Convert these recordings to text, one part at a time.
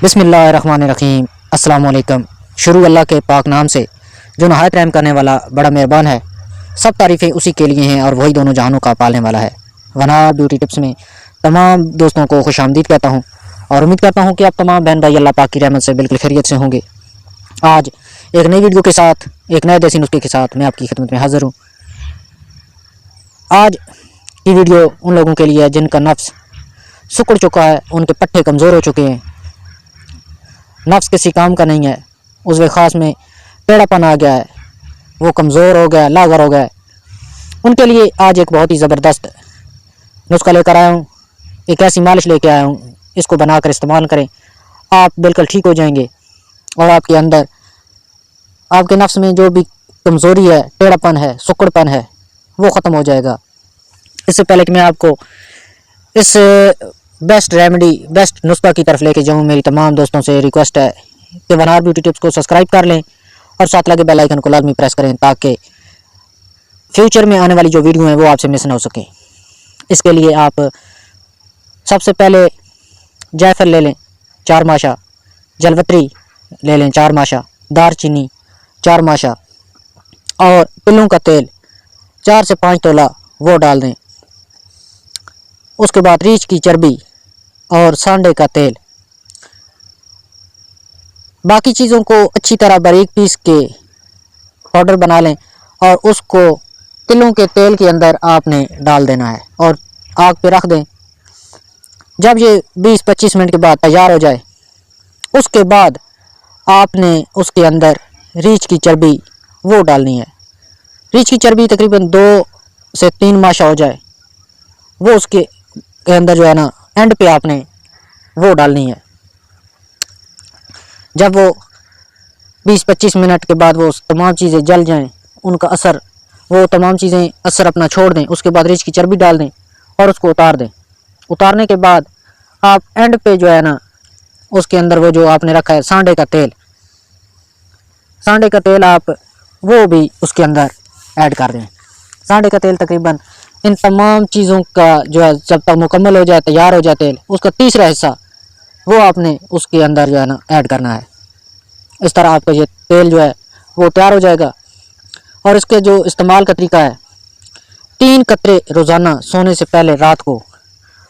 बिस्मिल्लाहिर्रहमानिर्रहीम। अस्सलाम वालेकुम। शुरू अल्लाह के पाक नाम से जो नहायत रहम करने वाला बड़ा मेहरबान है। सब तारीफ़ें उसी के लिए हैं और वही दोनों जहानों का पालने वाला है। वनार ब्यूटी टिप्स में तमाम दोस्तों को खुशामदीद कहता हूँ और उम्मीद करता हूँ कि आप तमाम बहन भाई अल्लाह पाक की रहमत से बिल्कुल खैरियत से होंगे। आज एक नई वीडियो के साथ, एक नए देसी नुस्खे के साथ मैं आपकी खिदमत में हाजिर हूँ। आज की वीडियो उन लोगों के लिए है जिनका नफ्स सुकड़ चुका है, उनके पट्टे कमज़ोर हो चुके हैं, नफ्स किसी काम का नहीं है, उस ख़ास में टेढ़ापन आ गया है, वो कमज़ोर हो गया है, लागर हो गया है। उनके लिए आज एक बहुत ही ज़बरदस्त नुस्खा लेकर आया हूँ। एक ऐसी मालिश लेके आया हूँ, इसको बनाकर इस्तेमाल करें, आप बिल्कुल ठीक हो जाएंगे और आपके अंदर, आपके नफ्स में जो भी कमज़ोरी है, टेढ़ापन है, सुकड़पन है, वो ख़त्म हो जाएगा। इससे पहले कि मैं आपको इस बेस्ट रेमेडी, बेस्ट नुस्खा की तरफ लेके जाऊँ, मेरी तमाम दोस्तों से रिक्वेस्ट है कि वनार ब्यूटी टिप्स को सब्सक्राइब कर लें और साथ लगे बेल आइकन को लाजमी प्रेस करें ताकि फ्यूचर में आने वाली जो वीडियो हैं वो आपसे मिस ना हो सके। इसके लिए आप सबसे पहले जायफल ले लें 4 माशा, जलवत्री ले लें 4 माशा, दारचीनी 4 माशा और पिल्लों का तेल 4 से 5 तोला वो डाल दें। उसके बाद रीछ की चर्बी और सांडे का तेल, बाकी चीज़ों को अच्छी तरह बारीक पीस के पाउडर बना लें और उसको तिलों के तेल के अंदर आपने डाल देना है और आग पे रख दें। जब ये 20-25 मिनट के बाद तैयार हो जाए, उसके बाद आपने उसके अंदर रीछ की चर्बी वो डालनी है। रीछ की चर्बी तकरीबन 2 से 3 माशा हो जाए, वो उसके अंदर जो है ना, एंड पे आपने वो डालनी है। जब वो 20-25 मिनट के बाद वो तमाम चीज़ें जल जाएं, उनका असर, वो तमाम चीज़ें असर अपना छोड़ दें, उसके बाद रीछ की चर्बी डाल दें और उसको उतार दें। उतारने के बाद आप एंड पे जो है ना, उसके अंदर वो जो आपने रखा है सांडे का तेल, सांडे का तेल आप वो भी उसके अंदर ऐड कर दें। सांडे का तेल तकरीबन इन तमाम चीज़ों का जो है जब तक मुकम्मल हो जाए, तैयार हो जाए तेल, उसका तीसरा हिस्सा वो आपने उसके अंदर जो है ना ऐड करना है। इस तरह आपका ये तेल जो है वो तैयार हो जाएगा। और इसके जो इस्तेमाल का तरीका है, 3 कतरे रोज़ाना सोने से पहले रात को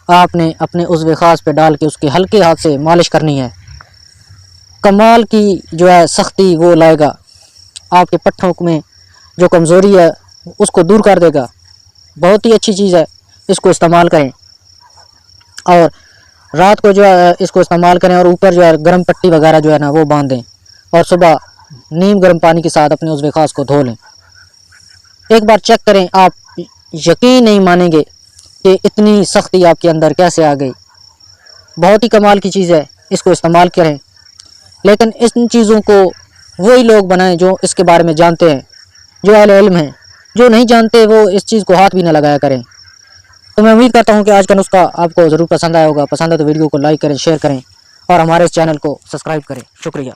आपने अपने उज़्व ख़ास पे डाल के उसके हल्के हाथ से मालिश करनी है। कमाल की जो है सख्ती वो लाएगा, आपके पट्टों में जो कमज़ोरी है उसको दूर कर देगा। बहुत ही अच्छी चीज़ है, इसको इस्तेमाल करें और रात को जो है इसको इस्तेमाल करें और ऊपर जो है गर्म पट्टी वगैरह जो है ना वो बांध दें और सुबह नीम गर्म पानी के साथ अपने उज़्व ख़ास को धो लें। एक बार चेक करें, आप यकीन नहीं मानेंगे कि इतनी सख्ती आपके अंदर कैसे आ गई। बहुत ही कमाल की चीज़ है, इसको इस्तेमाल करें। लेकिन इन चीज़ों को वही लोग बनाएं जो इसके बारे में जानते हैं, जो अहले इल्म हैं। जो नहीं जानते वो इस चीज़ को हाथ भी ना लगाया करें। तो मैं उम्मीद करता हूँ कि आज का नुस्खा आपको ज़रूर पसंद आया होगा। पसंद है तो वीडियो को लाइक करें, शेयर करें और हमारे इस चैनल को सब्सक्राइब करें। शुक्रिया।